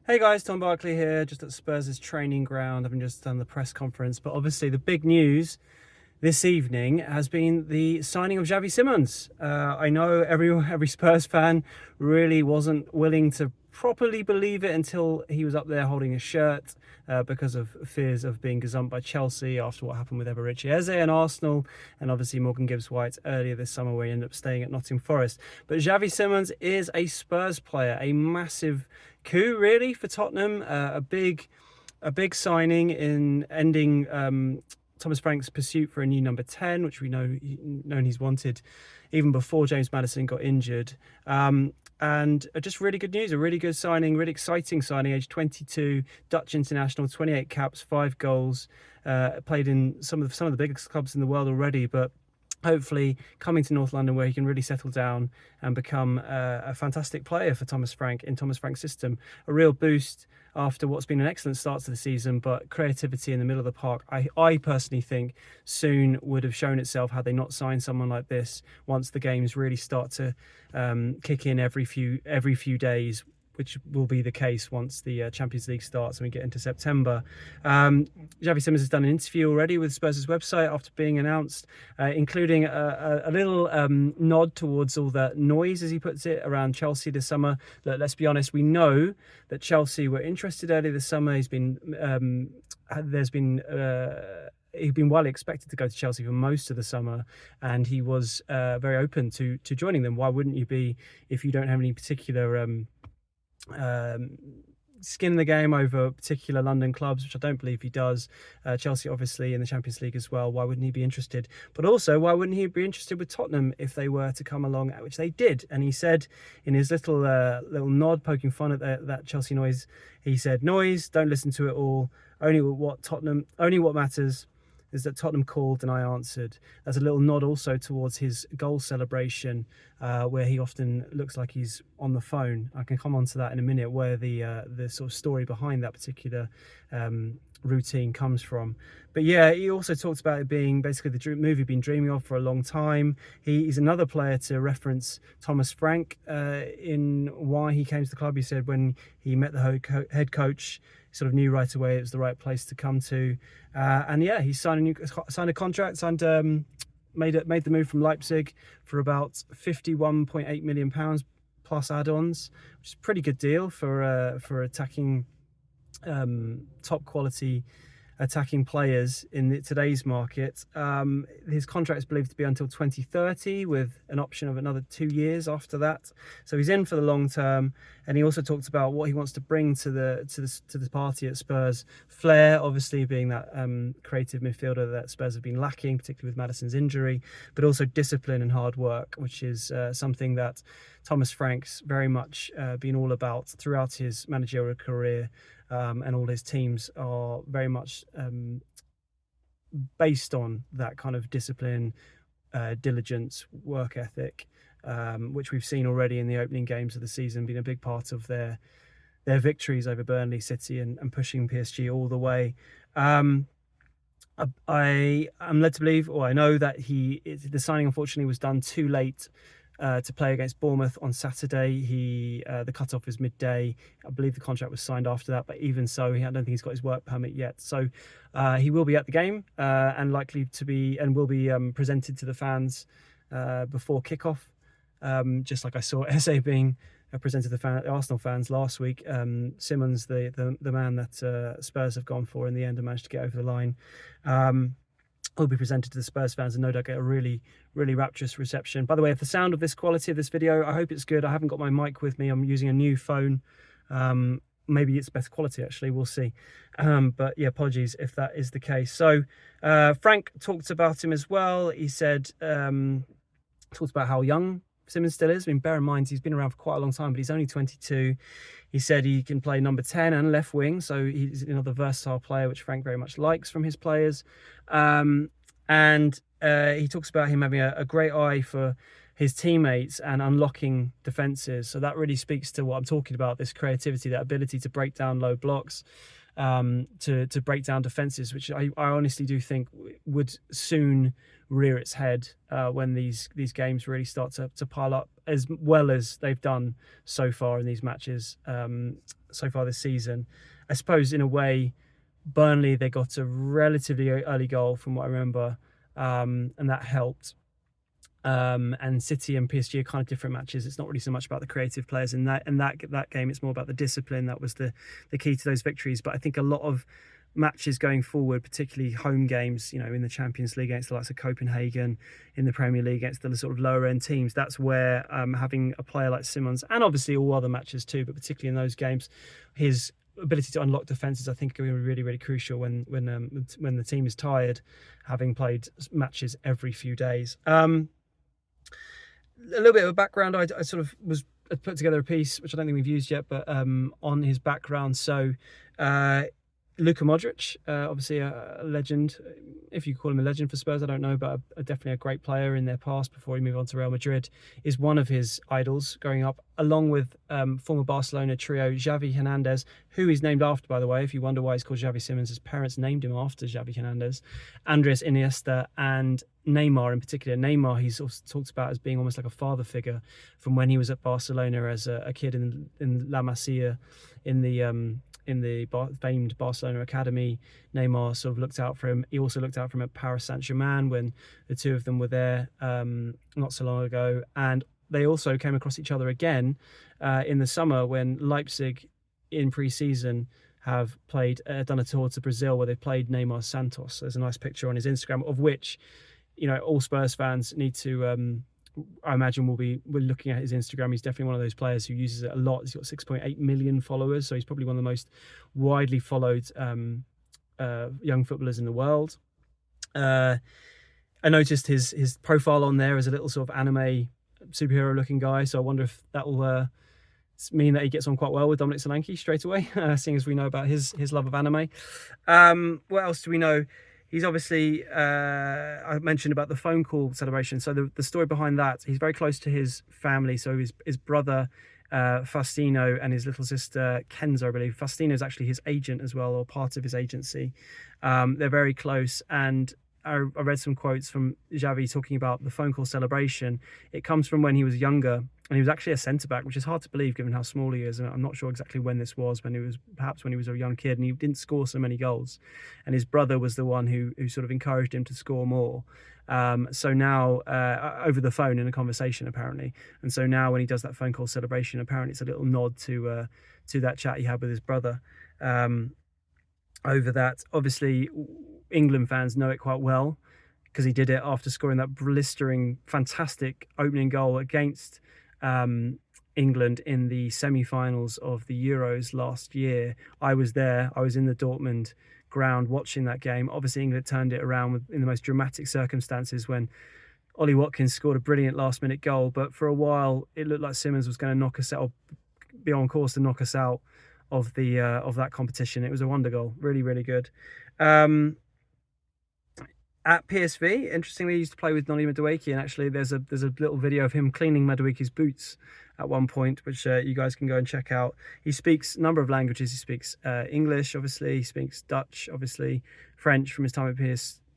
Hey guys, Tom Barclay here, just at Spurs' training ground. I've just done the press conference, but obviously the big news this evening has been the signing of Xavi Simons. I know every Spurs fan really wasn't willing to properly believe it until he was up there holding a shirt because of fears of being gazumped by Chelsea after what happened with Eberechi Eze and Arsenal, and obviously Morgan Gibbs-White earlier this summer where he ended up staying at Nottingham Forest. But Xavi Simons is a Spurs player, a massive coup really for Tottenham, a big signing in ending Thomas Frank's pursuit for a new number 10, which we know he's wanted even before James Maddison got injured. And just really good news, a really good signing, really exciting signing, age 22, Dutch international, 28 caps, 5 goals, played in some of the biggest clubs in the world already, but hopefully coming to North London where he can really settle down and become a fantastic player for Thomas Frank in Thomas Frank's system. A real boost after what's been an excellent start to the season, but creativity in the middle of the park, I personally think soon would have shown itself had they not signed someone like this once the games really start to kick in every few days, which will be the case once the Champions League starts and we get into September. Xavi Simons has done an interview already with Spurs' website after being announced, including a little nod towards all the noise, as he puts it, around Chelsea this summer. Let's be honest, we know that Chelsea were interested earlier this summer. He's been widely expected to go to Chelsea for most of the summer, and he was very open to joining them. Why wouldn't you be if you don't have any particular skin in the game over particular London clubs, which I don't believe he does. Chelsea obviously in the Champions League as well. Why wouldn't he be interested? But also, why wouldn't he be interested with Tottenham if they were to come along, which they did? And he said in his little nod, poking fun at that Chelsea noise, he said, "Noise, don't listen to it all. Only what matters is that Tottenham called and I answered." That's a little nod also towards his goal celebration, where he often looks like he's on the phone. I can come on to that in a minute, where the sort of story behind that particular routine comes from. But yeah, he also talked about it being basically the movie he'd been dreaming of for a long time. He's another player to reference Thomas Frank in why he came to the club. He said when he met the head coach, he sort of knew right away it was the right place to come to. And yeah, he signed a contract, made the move from Leipzig for about £51.8 million plus add-ons, which is a pretty good deal for attacking top quality attacking players in today's market. His contract is believed to be until 2030 with an option of another 2 years after that. So he's in for the long term. And he also talked about what he wants to bring to the party at Spurs. Flair, obviously, being that creative midfielder that Spurs have been lacking, particularly with Maddison's injury, but also discipline and hard work, which is something that Thomas Frank's very much been all about throughout his managerial career. And all his teams are very much based on that kind of discipline, diligence, work ethic, which we've seen already in the opening games of the season, being a big part of their victories over Burnley, City, and pushing PSG all the way. I am led to believe, or I know that the signing unfortunately was done too late to play against Bournemouth on Saturday. The cut-off is midday. I believe the contract was signed after that, but even so, I don't think he's got his work permit yet. So he will be at the game and likely to be, and will be presented to the fans before kickoff. Just like I saw Eze being presented to the Arsenal fans last week. Simons, the man that Spurs have gone for in the end and managed to get over the line, will be presented to the Spurs fans and no doubt get a really, really rapturous reception. By the way, if the sound of this quality of this video, I hope it's good. I haven't got my mic with me. I'm using a new phone. Maybe it's better quality, actually. We'll see. But yeah, apologies if that is the case. So Frank talked about him as well. He said, talked about how young Simons still is. I mean, bear in mind, he's been around for quite a long time, but he's only 22. He said he can play number 10 and left wing, so he's another versatile player, which Frank very much likes from his players. And he talks about him having a great eye for his teammates and unlocking defences. So that really speaks to what I'm talking about, this creativity, that ability to break down low blocks. to break down defenses, which I honestly do think would soon rear its head when these games really start to pile up, as well as they've done so far in these matches so far this season. I suppose in a way, Burnley, they got a relatively early goal from what I remember, and that helped. And City and PSG are kind of different matches. It's not really so much about the creative players in that game. It's more about the discipline. That was the key to those victories. But I think a lot of matches going forward, particularly home games, in the Champions League against the likes of Copenhagen, in the Premier League against the sort of lower end teams, that's where having a player like Simons, and obviously all other matches too, but particularly in those games, his ability to unlock defenses, I think, are going to be really, really crucial when the team is tired, having played matches every few days. A little bit of a background. I sort of put together a piece which I don't think we've used yet, but on his background. So Luka Modric, obviously a legend, if you call him a legend for Spurs, I don't know, but definitely a great player in their past before he moved on to Real Madrid, is one of his idols growing up, along with former Barcelona trio Xavi Hernandez, who he's named after, by the way. If you wonder why he's called Xavi Simons, his parents named him after Xavi Hernandez, Andres Iniesta, and Neymar in particular. Neymar, he's also talked about as being almost like a father figure from when he was at Barcelona as a kid in La Masia, in the famed Barcelona academy. Neymar sort of looked out for him. He also looked out for him at Paris Saint-Germain when the two of them were there not so long ago. And they also came across each other again in the summer when Leipzig in pre-season have done a tour to Brazil where they played Neymar Santos. There's a nice picture on his Instagram, of which all Spurs fans need to I imagine we're looking at his Instagram. He's definitely one of those players who uses it a lot. He's got 6.8 million followers, so he's probably one of the most widely followed young footballers in the world. I noticed his profile on there as a little sort of anime superhero looking guy, so I wonder if that will mean that he gets on quite well with Dominic Solanke straight away, seeing as we know about his love of anime. What else do we know? He's obviously, I mentioned about the phone call celebration. So the story behind that, he's very close to his family. So his brother, Faustino, and his little sister, Kenzo, I believe. Faustino is actually his agent as well, or part of his agency. They're very close. And I read some quotes from Xavi talking about the phone call celebration. It comes from when he was younger, and he was actually a centre-back, which is hard to believe given how small he is. And I'm not sure exactly when this was, when he was a young kid, and he didn't score so many goals. And his brother was the one who sort of encouraged him to score more. So now, over the phone in a conversation, apparently. And so now when he does that phone call celebration, apparently it's a little nod to that chat he had with his brother over that. Obviously, England fans know it quite well because he did it after scoring that blistering, fantastic opening goal against England in the semi-finals of the Euros last year. I was there. I was in the Dortmund ground watching that game. Obviously, England turned it around in the most dramatic circumstances when Ollie Watkins scored a brilliant last-minute goal. But for a while, it looked like Simons was going to knock us out, be on course to knock us out of that competition. It was a wonder goal. Really, really good. At PSV, interestingly, he used to play with Noni Madueke, and actually there's a little video of him cleaning Madueke's boots at one point, which you guys can go and check out. He speaks a number of languages. He speaks English, obviously. He speaks Dutch, obviously. French from his time at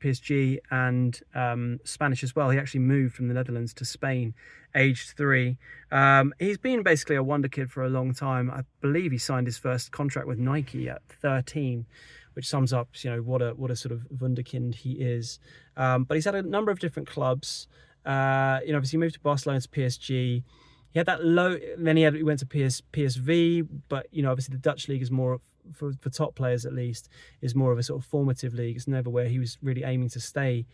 PSG, and Spanish as well. He actually moved from the Netherlands to Spain, aged 3. He's been basically a wonder kid for a long time. I believe he signed his first contract with Nike at 13, which sums up, what a sort of wunderkind he is. But he's had a number of different clubs. Obviously he moved to Barcelona to PSG. He had that low, then he went to PSV, but obviously the Dutch league is more for top players, at least, is more of a sort of formative league. It's never where he was really aiming to stay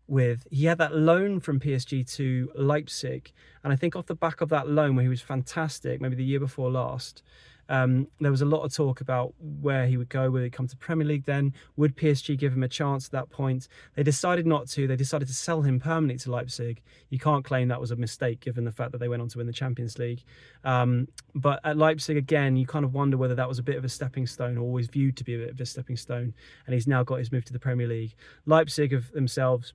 with. He had that loan from PSG to Leipzig, and I think off the back of that loan, where he was fantastic, maybe the year before last, there was a lot of talk about where he would go. Would he come to Premier League then? Would PSG give him a chance at that point? They decided not to. They decided to sell him permanently to Leipzig. You can't claim that was a mistake given the fact that they went on to win the Champions League. But at Leipzig, again, you kind of wonder whether that was a bit of a stepping stone, or always viewed to be a bit of a stepping stone, and he's now got his move to the Premier League. Leipzig of themselves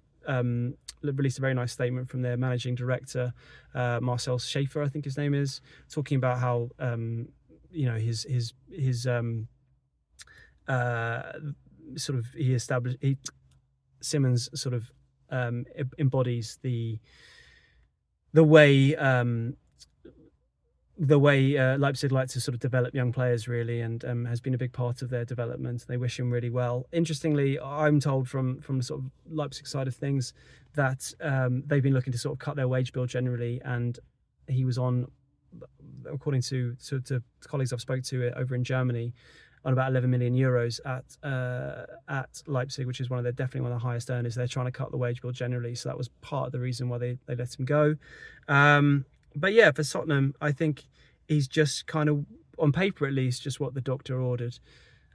released a very nice statement from their managing director, Marcel Schaefer, I think his name is, talking about how his sort of Simons sort of embodies the way Leipzig like to sort of develop young players, really, and has been a big part of their development. They wish him really well. Interestingly, I'm told from the sort of Leipzig side of things that they've been looking to sort of cut their wage bill generally, and he was on, according to colleagues I've spoke to over in Germany, on about 11 million euros at Leipzig, which is definitely one of the highest earners. They're trying to cut the wage bill generally, so that was part of the reason why they let him go. But yeah, for Tottenham, I think he's just kind of, on paper at least, just what the doctor ordered.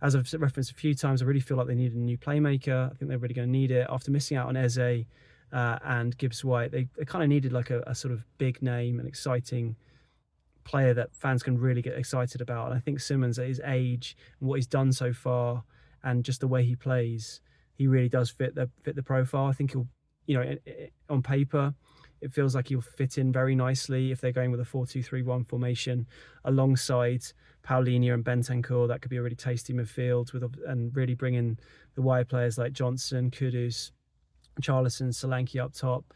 As I've referenced a few times, I really feel like they need a new playmaker. I think they're really going to need it. After missing out on Eze and Gibbs White, they kind of needed like a sort of big name, an exciting player that fans can really get excited about. And I think Simons, at his age and what he's done so far, and just the way he plays, he really does fit the profile. I think he'll, on paper, it feels like he'll fit in very nicely if they're going with a 4-2-3-1 formation alongside Paulinho and Bentancur. That could be a really tasty midfield and really bring in the wide players like Johnson, Kudus, Charlison, Solanke up top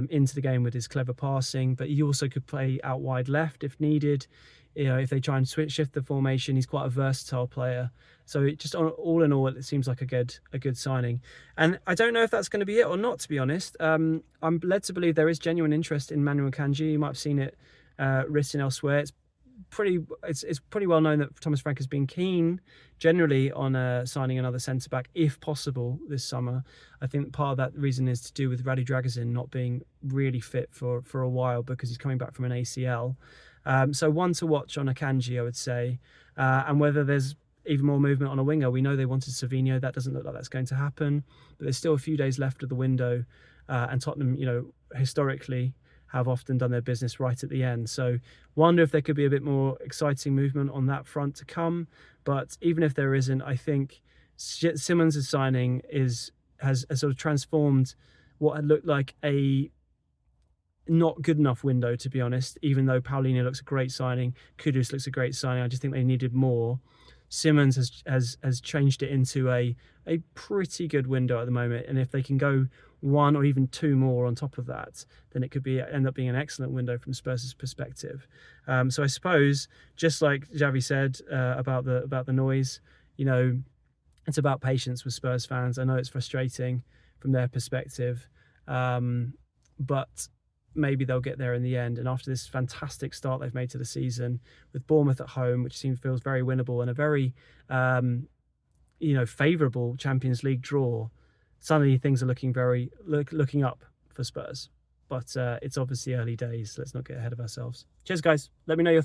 into the game with his clever passing. But he also could play out wide left if needed. If they try and shift the formation, he's quite a versatile player. So it just, all in all, it seems like a good signing. And I don't know if that's going to be it or not, to be honest. I'm led to believe there is genuine interest in Manuel Kanji. You might have seen it written elsewhere. It's pretty well known that Thomas Frank has been keen generally on signing another centre back if possible this summer. I think part of that reason is to do with Radu Dragusin not being really fit for a while because he's coming back from an ACL. So one to watch on Akanji, I would say, and whether there's even more movement on a winger. We know they wanted Savinho. That doesn't look like that's going to happen, but there's still a few days left of the window, and Tottenham, historically have often done their business right at the end. So wonder if there could be a bit more exciting movement on that front to come. But even if there isn't, I think Simons' signing has sort of transformed what had looked like a not good enough window, to be honest. Even though Paulinho looks a great signing, Kudus looks a great signing, I just think they needed more. Simons has changed it into a pretty good window at the moment, and if they can go one or even two more on top of that, then it could end up being an excellent window from Spurs' perspective. So I suppose, just like Xavi said about the noise, it's about patience with Spurs fans. I know it's frustrating from their perspective, but maybe they'll get there in the end. And after this fantastic start they've made to the season with Bournemouth at home, which feels very winnable, and a very favourable Champions League draw, suddenly things are looking up for Spurs. But it's obviously early days. Let's not get ahead of ourselves. Cheers, guys. Let me know your